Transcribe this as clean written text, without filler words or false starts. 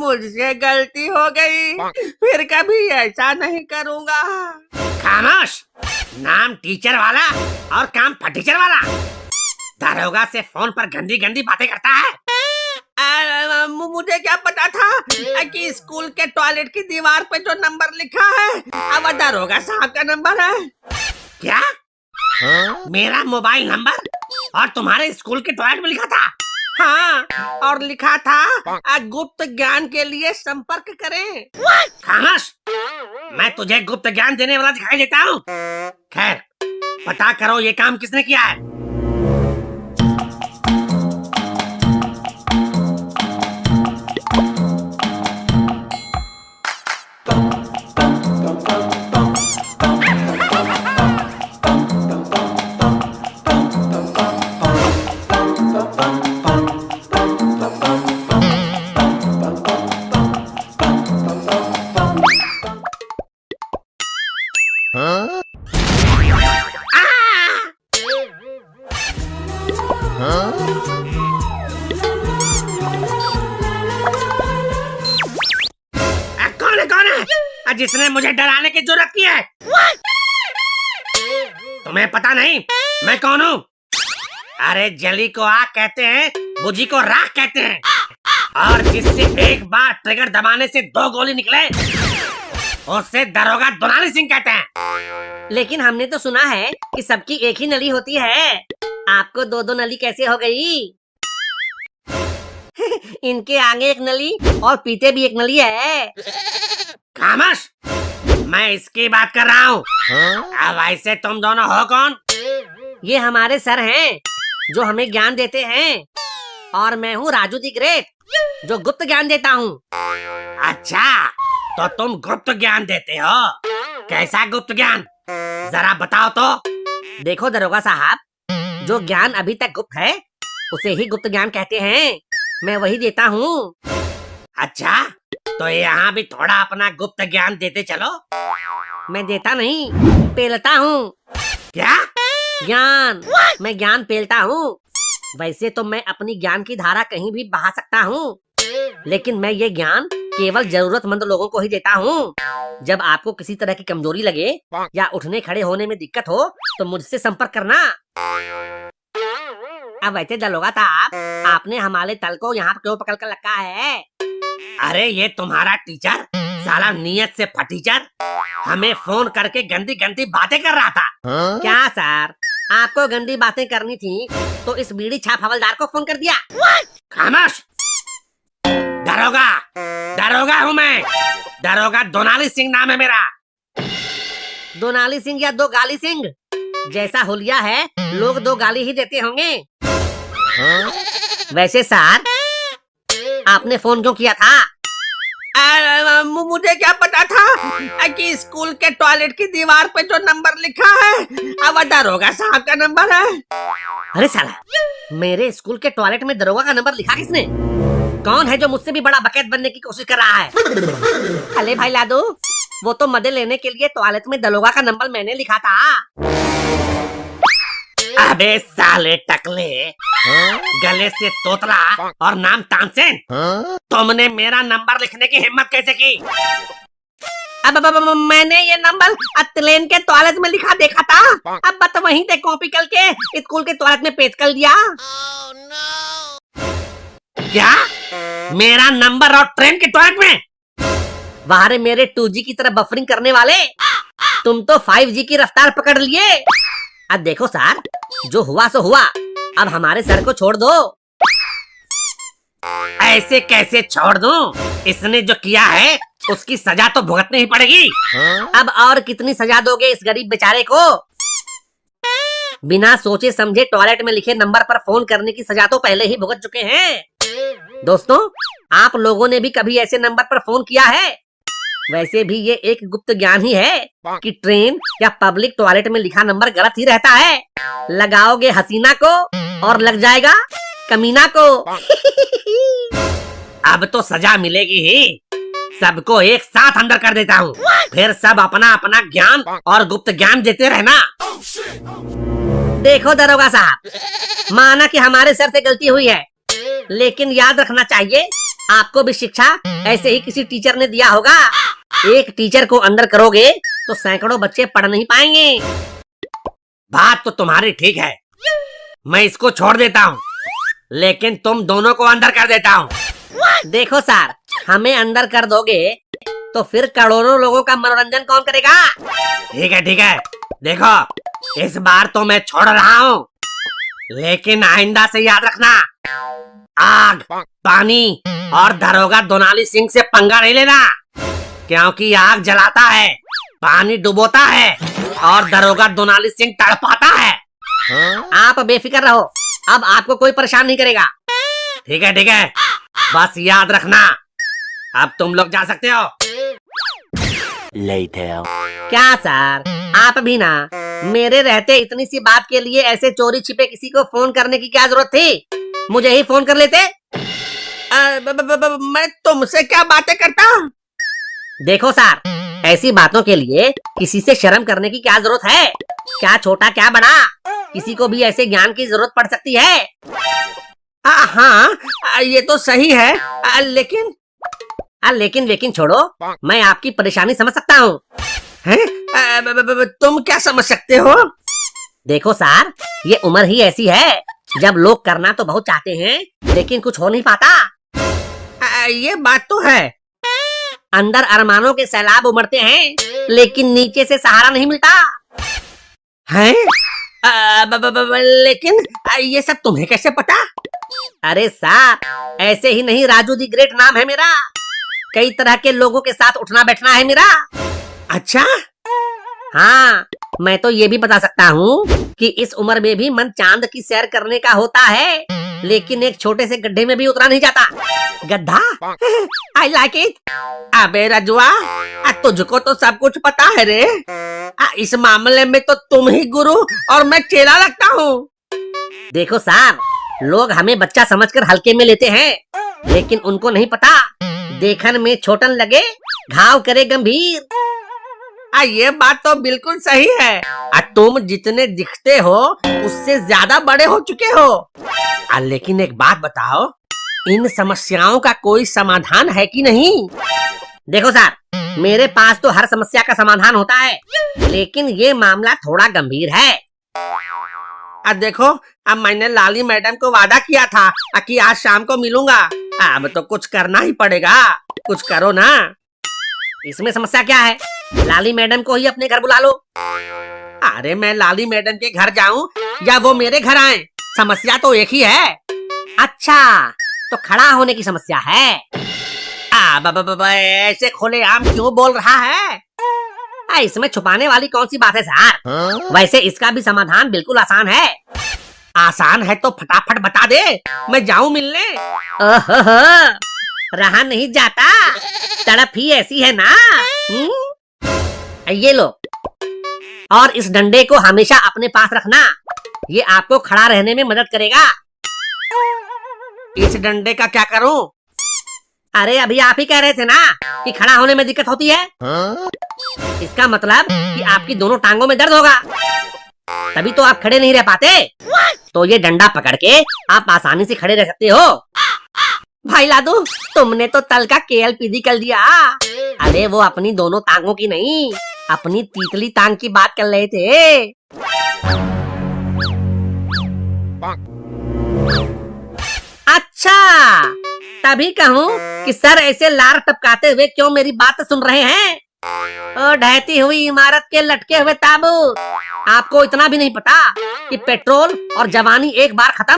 मुझसे गलती हो गई, फिर कभी ऐसा नहीं करूँगा। खामोश। नाम टीचर वाला और काम फटीचर वाला। दारोगा से फोन पर गंदी गंदी बातें करता है। मुझे क्या पता था कि स्कूल के टॉयलेट की दीवार पे जो नंबर लिखा है अब दारोगा साहब का नंबर है। क्या? मेरा मोबाइल नंबर और तुम्हारे स्कूल के टॉयलेट में लिखा था? हाँ, और लिखा था गुप्त ज्ञान के लिए संपर्क करें। खामोश। मैं तुझे गुप्त ज्ञान देने वाला दिखाई देता हूँ। खैर, पता करो ये काम किसने किया है। कौन है जिसने मुझे डराने की जरूरत की है? तुम्हें पता नहीं मैं कौन हूँ? अरे जली को आग कहते हैं, बुझी को राख कहते हैं, और जिससे एक बार ट्रिगर दबाने से 2 गोली निकले उससे दरोगा दोनाली सिंह कहते हैं। लेकिन हमने तो सुना है कि सबकी एक ही नली होती है, आपको 2-2 नली कैसे हो गई? इनके आगे एक नली और पीछे भी एक नली है। खामोश। मैं इसकी बात कर रहा हूँ। अब ऐसे तुम दोनों हो कौन? ये हमारे सर हैं जो हमें ज्ञान देते हैं, और मैं हूँ राजू दी ग्रेट जो गुप्त ज्ञान देता हूँ। अच्छा, तो तुम गुप्त ज्ञान देते हो? कैसा गुप्त ज्ञान, जरा बताओ तो। देखो दरोगा साहब, जो ज्ञान अभी तक गुप्त है उसे ही गुप्त ज्ञान कहते हैं। मैं वही देता हूँ। अच्छा, तो यहाँ भी थोड़ा अपना गुप्त ज्ञान देते चलो। मैं देता नहीं, पेलता हूँ। क्या? ज्ञान। मैं ज्ञान पेलता हूँ। वैसे तो मैं अपनी ज्ञान की धारा कहीं भी बहा सकता हूँ, लेकिन मैं ये ज्ञान केवल जरूरतमंद लोगों को ही देता हूँ। जब आपको किसी तरह की कमजोरी लगे या उठने खड़े होने में दिक्कत हो तो मुझसे संपर्क करना। अब वैसे दरोगा साहब, आपने हमारे तल को यहाँ क्यों पकड़ कर रखा है? अरे ये तुम्हारा टीचर साला नियत से फटीचर हमें फोन करके गंदी गंदी बातें कर रहा था। क्या सर, आपको गंदी बातें करनी थी तो इस बीड़ी छाप हवलदार को फोन कर दिया। खामोश। दरोगा दरोगा हूँ मैं। दरोगा दोनाली सिंह नाम है मेरा। दोनाली सिंह या 2 गाली सिंह? जैसा हुलिया है लोग 2 गाली ही देते होंगे। वैसे सर, आपने फोन क्यों किया था? मुझे क्या पता था कि स्कूल के टॉयलेट की दीवार पे जो नंबर लिखा है अब दरोगा साहब का नंबर है। अरे साला, मेरे स्कूल के टॉयलेट में दरोगा का नंबर लिखा किसने? कौन है जो मुझसे भी बड़ा बकेट बनने की कोशिश कर रहा है? अरे भाई लादू, वो तो मदद लेने के लिए टॉयलेट में दरोगा का नंबर मैंने लिखा था। अबे साले टकले, गले से तोतला और नाम तानसेन, तुमने मेरा नंबर लिखने की हिम्मत कैसे की? अब मैंने ये नंबर ट्रेन के टॉयलेट में लिखा देखा था। अब बस वहीं से कॉपी करके स्कूल के टॉयलेट में पेस्ट कर दिया। क्या? मेरा नंबर और ट्रेन के टॉयलेट में? वाह रे मेरे 2G की तरह बफरिंग करने वाले, तुम तो 5G की रफ्तार पकड़ लिए। अब देखो सर, जो हुआ सो हुआ, अब हमारे सर को छोड़ दो। ऐसे कैसे छोड़ दूं? इसने जो किया है उसकी सजा तो भुगतनी ही पड़ेगी। अब और कितनी सजा दोगे इस गरीब बेचारे को? बिना सोचे समझे टॉयलेट में लिखे नंबर पर फोन करने की सजा तो पहले ही भुगत चुके हैं। दोस्तों, आप लोगों ने भी कभी ऐसे नंबर पर फोन किया है? वैसे भी ये एक गुप्त ज्ञान ही है कि ट्रेन या पब्लिक टॉयलेट में लिखा नंबर गलत ही रहता है। लगाओगे हसीना को और लग जाएगा कमीना को। अब तो सजा मिलेगी ही। सबको एक साथ अंदर कर देता हूँ, फिर सब अपना अपना ज्ञान और गुप्त ज्ञान देते रहना। देखो दरोगा साहब, माना कि हमारे सर से गलती हुई है, लेकिन याद रखना चाहिए आपको भी शिक्षा ऐसे ही किसी टीचर ने दिया होगा। एक टीचर को अंदर करोगे तो सैकड़ों बच्चे पढ़ नहीं पाएंगे। बात तो तुम्हारी ठीक है, मैं इसको छोड़ देता हूँ, लेकिन तुम दोनों को अंदर कर देता हूँ। देखो सर, हमें अंदर कर दोगे तो फिर करोड़ों लोगों का मनोरंजन कौन करेगा? ठीक है, देखो इस बार तो मैं छोड़ रहा हूँ, लेकिन आइंदा से याद रखना, आग, पानी और दरोगा दोनाली सिंह से पंगा नहीं लेना, क्योंकि आग जलाता है, पानी डुबोता है और दरोगा दोनाली सिंह तड़पाता है। आप बेफिक्र रहो, अब आपको कोई परेशान नहीं करेगा। ठीक है, बस याद रखना, अब तुम लोग जा सकते हो। क्या सर, आप भी ना, मेरे रहते इतनी सी बात के लिए ऐसे चोरी छिपे किसी को फोन करने की क्या जरूरत थी? मुझे ही फोन कर लेते। मैं तुमसे क्या बातें करता? देखो सर, ऐसी बातों के लिए किसी से शर्म करने की क्या जरूरत है? क्या छोटा क्या बड़ा, किसी को भी ऐसे ज्ञान की जरूरत पड़ सकती है। हाँ, ये तो सही है, लेकिन लेकिन छोड़ो, मैं आपकी परेशानी समझ सकता हूँ। तुम क्या समझ सकते हो? देखो सर, ये उम्र ही ऐसी है जब लोग करना तो बहुत चाहते हैं, लेकिन कुछ हो नहीं पाता। ये बात तो है। अंदर अरमानों के सैलाब उमड़ते हैं, लेकिन नीचे से सहारा नहीं मिलता है। लेकिन ये सब तुम्हें कैसे पता? अरे सर, ऐसे ही नहीं, राजू दी ग्रेट नाम है मेरा। कई तरह के लोगों के साथ उठना बैठना है मेरा। अच्छा? हाँ, मैं तो ये भी बता सकता हूँ कि इस उम्र में भी मन चांद की सैर करने का होता है, लेकिन एक छोटे से गड्ढे में भी उतरा नहीं जाता। गड्ढा? I like it। अबे रजुआ, तुझको तो सब कुछ पता है रे। इस मामले में तो तुम ही गुरु और मैं चेला लगता हूँ। देखो सर, लोग हमें बच्चा समझकर हल्के में लेते हैं, लेकिन उनको नहीं पता, देखन में छोटन लगे घाव करे गंभीर। ये बात तो बिल्कुल सही है। तुम जितने दिखते हो उससे ज्यादा बड़े हो चुके हो। लेकिन एक बात बताओ, इन समस्याओं का कोई समाधान है कि नहीं? देखो सर, मेरे पास तो हर समस्या का समाधान होता है, लेकिन ये मामला थोड़ा गंभीर है। देखो, अब मैंने लाली मैडम को वादा किया था कि आज शाम को मिलूंगा। अब तो कुछ करना ही पड़ेगा, कुछ करो ना। इसमें समस्या क्या है? लाली मैडम को ही अपने घर बुला लो। अरे मैं लाली मैडम के घर जाऊं या वो मेरे घर आए, समस्या तो एक ही है। अच्छा, तो खड़ा होने की समस्या है। ऐसे खुलेआम क्यों बोल रहा है? इसमें छुपाने वाली कौन सी बात है सर? वैसे इसका भी समाधान बिल्कुल आसान है। आसान है तो फटाफट बता दे, मैं जाऊं मिलने। रहा नहीं जाता, तड़प ही ऐसी है ना। ये लो, और इस डंडे को हमेशा अपने पास रखना, ये आपको खड़ा रहने में मदद करेगा। इस डंडे का क्या करूं? अरे अभी आप ही कह रहे थे ना कि खड़ा होने में दिक्कत होती है। इसका मतलब कि आपकी दोनों टांगों में दर्द होगा, तभी तो आप खड़े नहीं रह पाते। तो ये डंडा पकड़ के आप आसानी से खड़े रह सकते हो। भाई लादू, तुमने तो तल का KLPD कर दिया। अरे वो अपनी दोनों टांगों की नहीं, अपनी तीतली टांग की बात कर रहे थे। अच्छा, तभी कहूँ कि सर ऐसे लार टपकाते हुए क्यों मेरी बात सुन रहे हैं? ओ ढहती हुई इमारत के लटके हुए ताबूत, आपको इतना भी नहीं पता कि पेट्रोल और जवानी एक बार खत्म